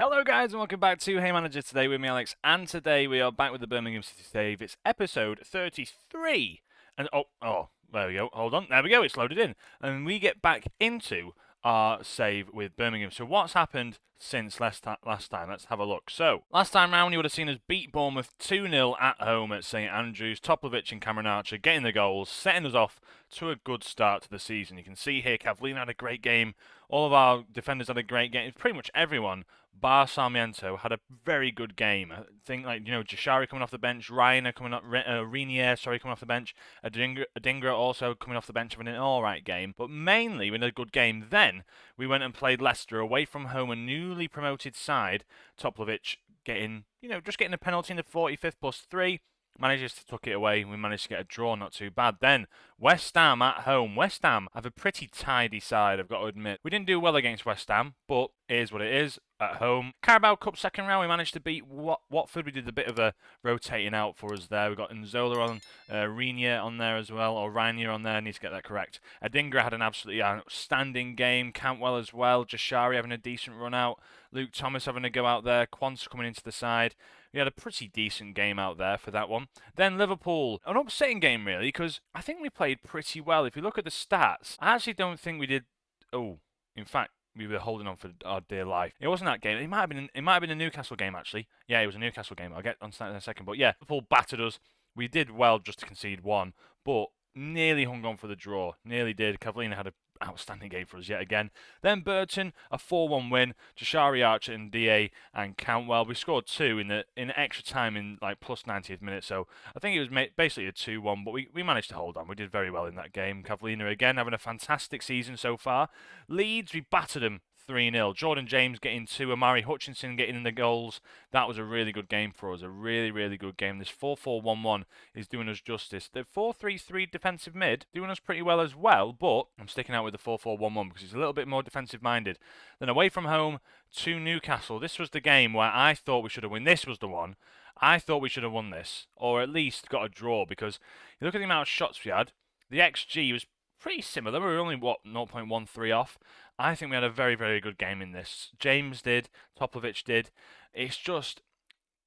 Hello guys and welcome back to Hey Manager. Today with me Alex, and today we are back with the Birmingham City Save. It's episode 33 and there we go, hold on, there we go, it's loaded in and we get back into our save with Birmingham. So what's happened since last time? Let's have a look. So last time round you would have seen us beat Bournemouth 2-0 at home at St Andrews. Toplivic and Cameron Archer getting the goals, setting us off to a good start to the season. You can see here Cavallini had a great game, all of our defenders had a great game, pretty much everyone bar Sarmiento had a very good game. I think Jashari coming off the bench, Ryan coming up, Renier coming off the bench, Adingra also coming off the bench having an alright game, but mainly we had a good game. Then we went and played Leicester away from home, a newly promoted side. Toplivic getting a penalty in the 45th +3. Manages to tuck it away. We managed to get a draw, not too bad. Then West Ham at home. West Ham have a pretty tidy side, I've got to admit. We didn't do well against West Ham, but it is what it is. At home, Carabao Cup second round, we managed to beat Watford. We did a bit of a rotating out for us there. We got Nzola on, Renier on there as well, or Ranier on there. I need to get that correct. Adingra had an absolutely outstanding game. Cantwell as well. Jashari having a decent run out. Luke Thomas having a go out there. Quanta coming into the side. We had a pretty decent game out there for that one. Then Liverpool, an upsetting game really, because I think we played pretty well. If you look at the stats, I actually don't think we did. Oh, in fact, we were holding on for our dear life. It wasn't that game. It might have been a Newcastle game actually. Yeah, it was a Newcastle game. I'll get on that in a second. But yeah, Liverpool battered us. We did well just to concede one, but nearly hung on for the draw. Nearly did. Cavallini had an outstanding game for us yet again. Then Burton, a 4-1 win. Jashari, Archer, and DA and Cantwell. We scored two in extra time in like plus 90th minute. So I think it was basically a 2-1, but we managed to hold on. We did very well in that game. Cavallini again having a fantastic season so far. Leeds, we battered them 3-0. Jordan James getting two, Amari Hutchinson getting in the goals. That was a really good game for us, a really, really good game. This 4-4-1-1 is doing us justice. The 4-3-3 defensive mid doing us pretty well as well, but I'm sticking out with the 4-4-1-1 because it's a little bit more defensive minded. Then away from home to Newcastle. This was the game where I thought we should have won. This was the one. I thought we should have won this, or at least got a draw, because you look at the amount of shots we had, the XG was pretty similar. We were only, 0.13 off. I think we had a very, very good game in this. James did. Toplivic did. It's just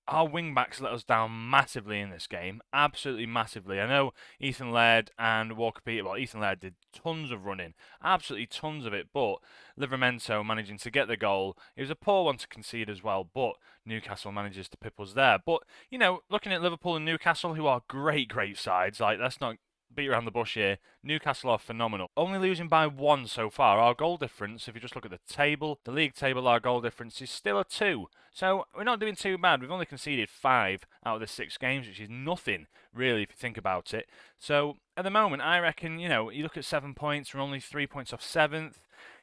our wing-backs let us down massively in this game. Absolutely massively. I know Ethan Laird and Walker Peters, well, Ethan Laird did tons of running. Absolutely tons of it. But Livramento managing to get the goal. It was a poor one to concede as well, but Newcastle manages to pip us there. But, looking at Liverpool and Newcastle, who are great, great sides, like, let's not beat around the bush here. Newcastle are phenomenal. Only losing by one so far. Our goal difference, if you just look at the table, the league table, our goal difference is still a 2. So we're not doing too bad. We've only conceded 5 out of the 6 games, which is nothing, really, if you think about it. So at the moment, I reckon, you look at 7 points, we're only 3 points off 7th.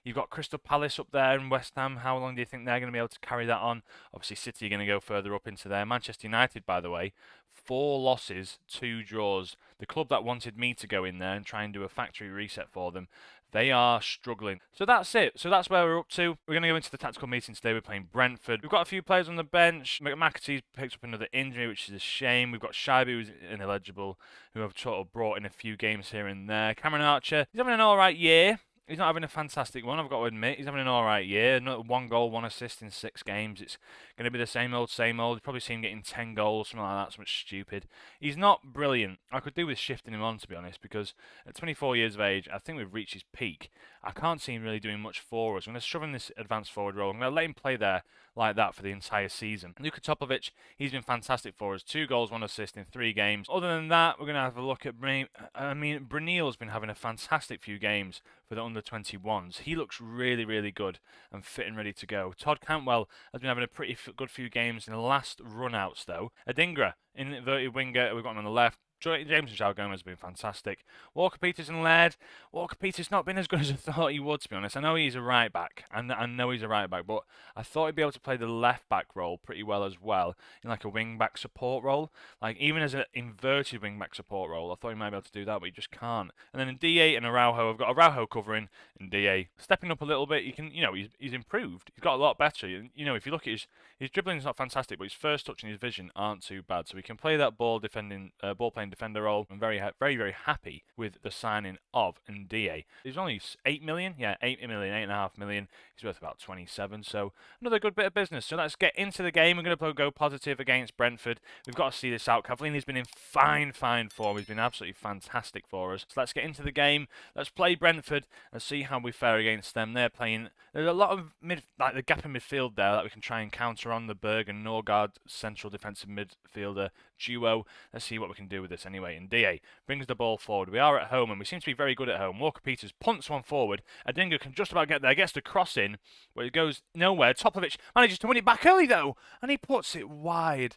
You've got Crystal Palace up there and West Ham. How long do you think they're going to be able to carry that on? Obviously, City are going to go further up into there. Manchester United, by the way, 4 losses, 2 draws. The club that wanted me to go in there and try and do a factory reset for them, they are struggling. So that's it. So that's where we're up to. We're going to go into the tactical meeting today. We're playing Brentford. We've got a few players on the bench. McAtee's picked up another injury, which is a shame. We've got Shaibu, who's ineligible, who have sort of brought in a few games here and there. Cameron Archer, he's having an alright year. He's not having a fantastic one, I've got to admit. He's having an alright year. Another 1 goal, 1 assist in 6 games. It's going to be the same old, same old. You probably see him getting 10 goals, something like that, something stupid. He's not brilliant. I could do with shifting him on, to be honest, because at 24 years of age, I think we've reached his peak. I can't see him really doing much for us. I'm going to shove him this advanced forward role. I'm going to let him play there like that for the entire season. Luka Toplivic, he's been fantastic for us. 2 goals, 1 assist in 3 games. Other than that, we're going to have a look at Brunel's been having a fantastic few games for the under-21s. He looks really, really good and fit and ready to go. Todd Cantwell has been having a pretty good few games in the last run-outs, though. Adingra, inverted winger, we've got him on the left. James and João Gomez have been fantastic. Walker Peters and Laird. Walker Peters not been as good as I thought he would, to be honest. I know he's a right back. I know he's a right back, but I thought he'd be able to play the left back role pretty well as well, in like a wing back support role. Like even as an inverted wing back support role, I thought he might be able to do that, but he just can't. And then in DA and Araujo, I've got Araujo covering and DA stepping up a little bit. You can, he's improved. He's got a lot better. If you look at his dribbling is not fantastic, but his first touch and his vision aren't too bad. So he can play that ball playing second defender role. I'm very, very happy with the signing of Ndie. He's only 8 million. Yeah, 8 million, 8.5 million. He's worth about 27. So another good bit of business. So let's get into the game. We're going to go positive against Brentford. We've got to see this out. Cavallini's been in fine form. He's been absolutely fantastic for us. So let's get into the game. Let's play Brentford and see how we fare against them. They're playing. There's a lot of like the gap in midfield there that we can try and counter on the Berg and Norgard central defensive midfielder duo. Let's see what we can do with this anyway. And Ndie brings the ball forward. We are at home and we seem to be very good at home. Walker Peters punts one forward. Adingra can just about get there. Gets the cross in, but it goes nowhere. Topovic manages to win it back early though, and he puts it wide.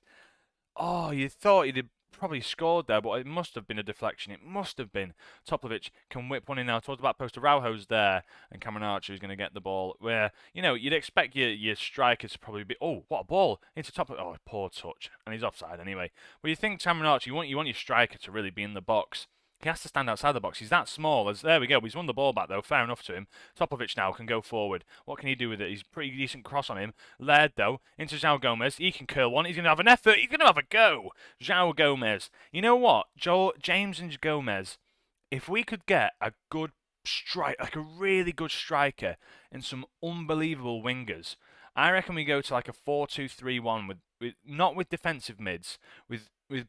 Oh, you thought he'd probably scored there, but it must have been a deflection. It must have been. Topovic can whip one in now towards the back post. Araujo's there, and Cameron Archer is going to get the ball. Where, you'd expect your striker to probably be, oh, what a ball, into Topovic. Oh, poor touch. And he's offside anyway. Well, you think Cameron Archer, you want your striker to really be in the box. He has to stand outside the box. He's that small. There we go. He's won the ball back, though. Fair enough to him. Topovic now can go forward. What can he do with it? He's a pretty decent cross on him. Laird, though, into João Gomez. He can curl one. He's going to have an effort. He's going to have a go. João Gomez. You know what? James and Gomez, if we could get a good strike, like a really good striker and some unbelievable wingers, I reckon we go to like a 4-2-3-1 with not with defensive mids, with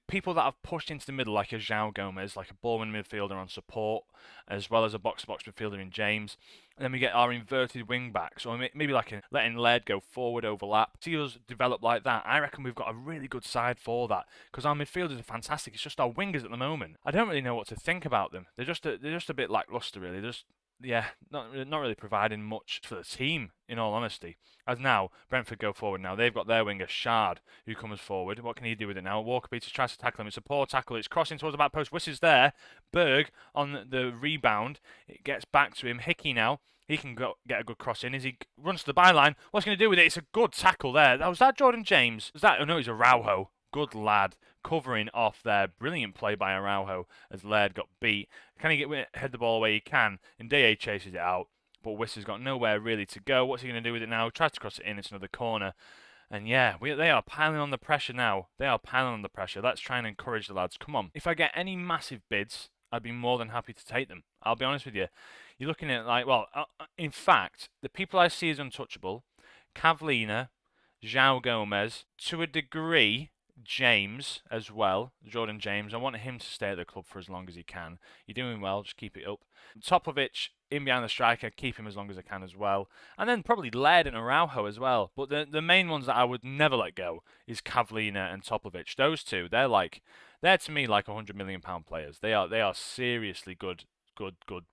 people that have pushed into the middle, like a João Gomez, like a ballman midfielder on support, as well as a box-to-box midfielder in James. And then we get our inverted wing backs, or maybe like letting Laird go forward, overlap. See us develop like that. I reckon we've got a really good side for that, because our midfielders are fantastic. It's just our wingers at the moment. I don't really know what to think about them. They're just a bit lackluster, really. Not really providing much for the team, in all honesty. As now, Brentford go forward now. They've got their winger, Shard, who comes forward. What can he do with it now? Walker Peters tries to tackle him. It's a poor tackle. It's crossing towards the back post. Wiss is there. Berg on the rebound. It gets back to him. Hickey now. He can get a good cross in as he runs to the byline. What's he going to do with it? It's a good tackle there. Was that Jordan James? Was that? Oh, no, he's Araujo. Good lad. Covering off there. Brilliant play by Araujo as Laird got beat. Can he head the ball away? He can. Ndie chases it out. But Wiss has got nowhere really to go. What's he going to do with it now? Tries to cross it in. It's another corner. And yeah, they are piling on the pressure now. They are piling on the pressure. Let's try and encourage the lads. Come on. If I get any massive bids, I'd be more than happy to take them. I'll be honest with you. You're looking at in fact, the people I see as untouchable, Cavallini, João Gomez, to a degree, James as well, Jordan James. I want him to stay at the club for as long as he can. You're doing well, just keep it up. Topovic, in behind the striker, keep him as long as I can as well. And then probably Laird and Araujo as well. But the main ones that I would never let go is Cavallini and Topovic. Those two, they're to me like £100 million players. They are seriously good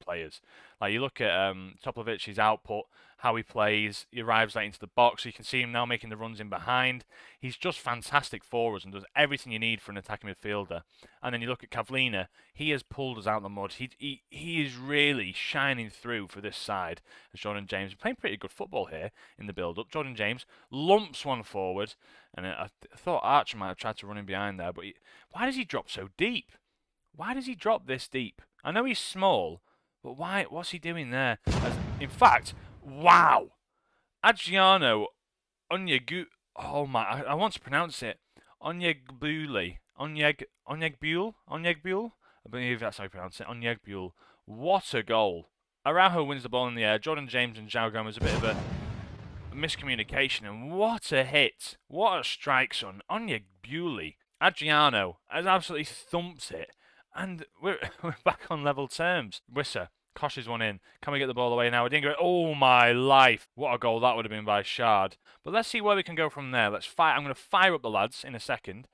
players. Like you look at Topovic, his output, how he plays, he arrives late into the box. You can see him now making the runs in behind. He's just fantastic for us and does everything you need for an attacking midfielder. And then you look at Cavallini, he has pulled us out of the mud. He is really shining through for this side. As Jordan James playing pretty good football here in the build-up. Jordan James lumps one forward, and I thought Archer might have tried to run in behind there, but why does he drop so deep? Why does he drop this deep? I know he's small, but why? What's he doing there? In fact, wow! Adriano Onyegbule. Oh my! I want to pronounce it. Onyegbule. Onyegbule. I believe that's how you pronounce it. Onyegbule. What a goal! Araujo wins the ball in the air. Jordan James and João Gomez a bit of a miscommunication, and what a hit! What a strike, son! Onyegbule. Adriano has absolutely thumped it. And we're back on level terms. Wisser coshes one in. Can we get the ball away now? Adingra. Oh my life! What a goal that would have been by Shard. But let's see where we can go from there. Let's fire. I'm going to fire up the lads in a second.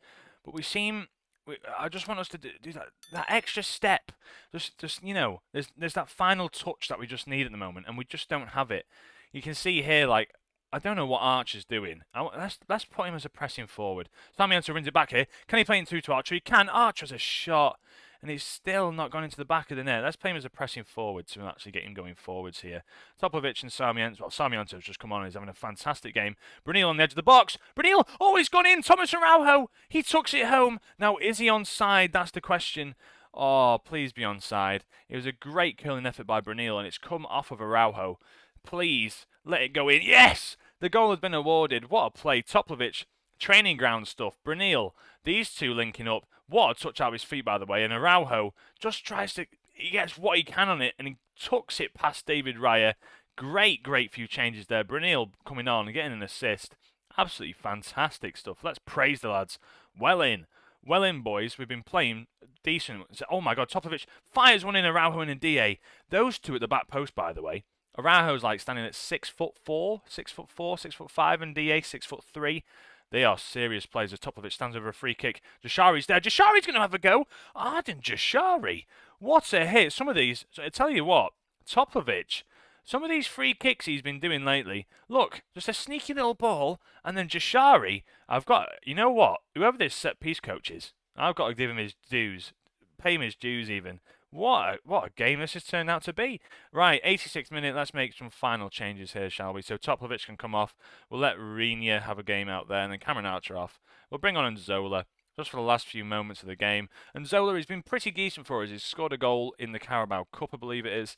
But I just want us to do that extra step. Just there's that final touch that we just need at the moment, and we just don't have it. You can see here, like, I don't know what Archer's doing. Let's put him as a pressing forward. Sarmiento wins it back here. Can he play in through to Archer? He can. Archer's a shot. And he's still not gone into the back of the net. Let's play him as a pressing forward to actually get him going forwards here. Topovic and Sarmiento. Well, Sarmiento's just come on and he's having a fantastic game. Brunil on the edge of the box. Brunil! Oh, he's gone in! Thomas Araujo! He tucks it home. Now, is he onside? That's the question. Oh, please be onside. It was a great curling effort by Brunil and it's come off of Araujo. Please, let it go in. Yes! The goal has been awarded. What a play. Topovic Training ground stuff. Brunel, these two linking up. What a touch out of his feet, by the way. And Araujo just tries to, he gets what he can on it and he tucks it past David Raya. Great few changes there. Brunel coming on and getting an assist. Absolutely fantastic stuff. Let's praise the lads. Well in, boys. We've been playing decent. Oh my God, Topovic fires one in. Araujo and a DA. Those two at the back post, by the way. Araujo's like standing at 6'4", 6'4", 6'5", and DA 6'3". They are serious players. Topovic stands over a free kick. Jashari's there. Jashari's going to have a go. Arden Jashari. What a hit. Some of these, so I tell you what, Topovic, some of these free kicks he's been doing lately, look, just a sneaky little ball, and then Jashari, I've got, you know what, whoever this set-piece coach is, I've got to give him his dues, pay him his dues even. What a game this has turned out to be. Right, 86th minute, let's make some final changes here, shall we? So Topovic can come off, we'll let Renia have a game out there, and then Cameron Archer off. We'll bring on Zola, just for the last few moments of the game. And Zola has been pretty decent for us. He's scored a goal in the Carabao Cup, I believe it is.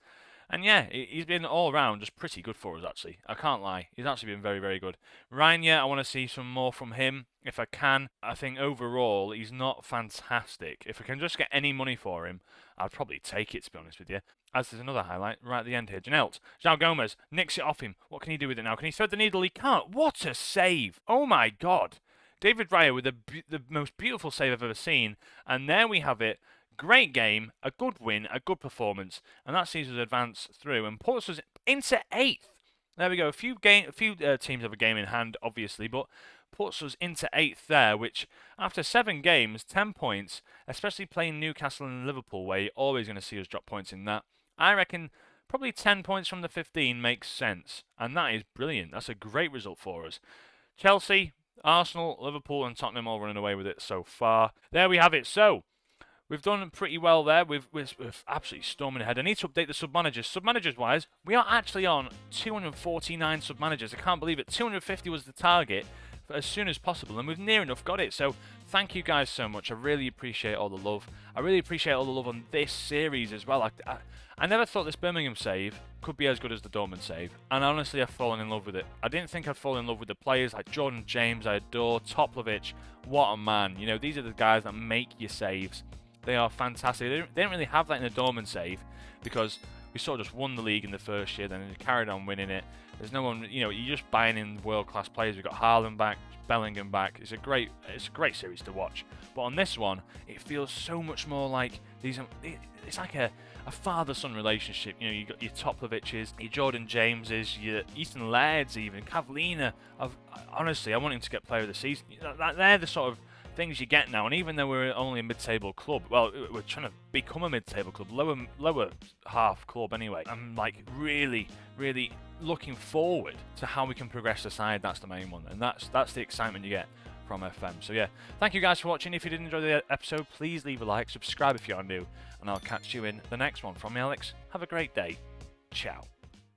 And yeah, he's been all round just pretty good for us, actually. I can't lie. He's actually been very good. Rania, I want to see some more from him if I can. I think overall, he's not fantastic. If I can just get any money for him, I'd probably take it, to be honest with you. As there's another highlight right at the end here. Janelt, João Gomez, nicks it off him. What can he do with it now? Can he thread the needle? He can't. What a save. Oh my God. David Raya with the most beautiful save I've ever seen. And there we have it. Great game, a good win, a good performance, and that sees us advance through and puts us into 8th. There we go. A few teams have a game in hand, obviously, but puts us into 8th there, which after 7 games, 10 points, especially playing Newcastle and Liverpool, where you're always going to see us drop points in that. I reckon probably 10 points from the 15 makes sense, and that is brilliant. That's a great result for us. Chelsea, Arsenal, Liverpool, and Tottenham all running away with it so far. There we have it. So, we've done pretty well there. We're absolutely storming ahead. I need to update the sub-managers. Sub-managers-wise, we are actually on 249 sub-managers. I can't believe it. 250 was the target as soon as possible, and we've near enough got it. So thank you guys so much. I really appreciate all the love. I really appreciate all the love on this series as well. I never thought this Birmingham save could be as good as the Dortmund save, and honestly, I've fallen in love with it. I didn't think I'd fall in love with the players like Jordan James, I adore, Topovic. What a man. You know, these are the guys that make your saves. They are fantastic. They didn't really have that in the Dortmund save because we sort of just won the league in the first year, then carried on winning it. There's no one, you know, you're just buying in world-class players. We've got Haaland back, Bellingham back. It's a great series to watch. But on this one, it feels so much more like these. It's like a father-son relationship. You know, you got your Topovic's, your Jordan Jameses, your Ethan Lairds, even Cavallina. Honestly, I want him to get Player of the Season. They're the sort of things you get now, and even though we're only a mid-table club, well, we're trying to become a mid-table club, lower half club anyway. I'm like really looking forward to how we can progress the side. That's the main one, and that's the excitement you get from FM. So yeah, thank you guys for watching. If you did enjoy the episode, please leave a like, subscribe if you are new, and I'll catch you in the next one. From me, Alex, have a great day. Ciao.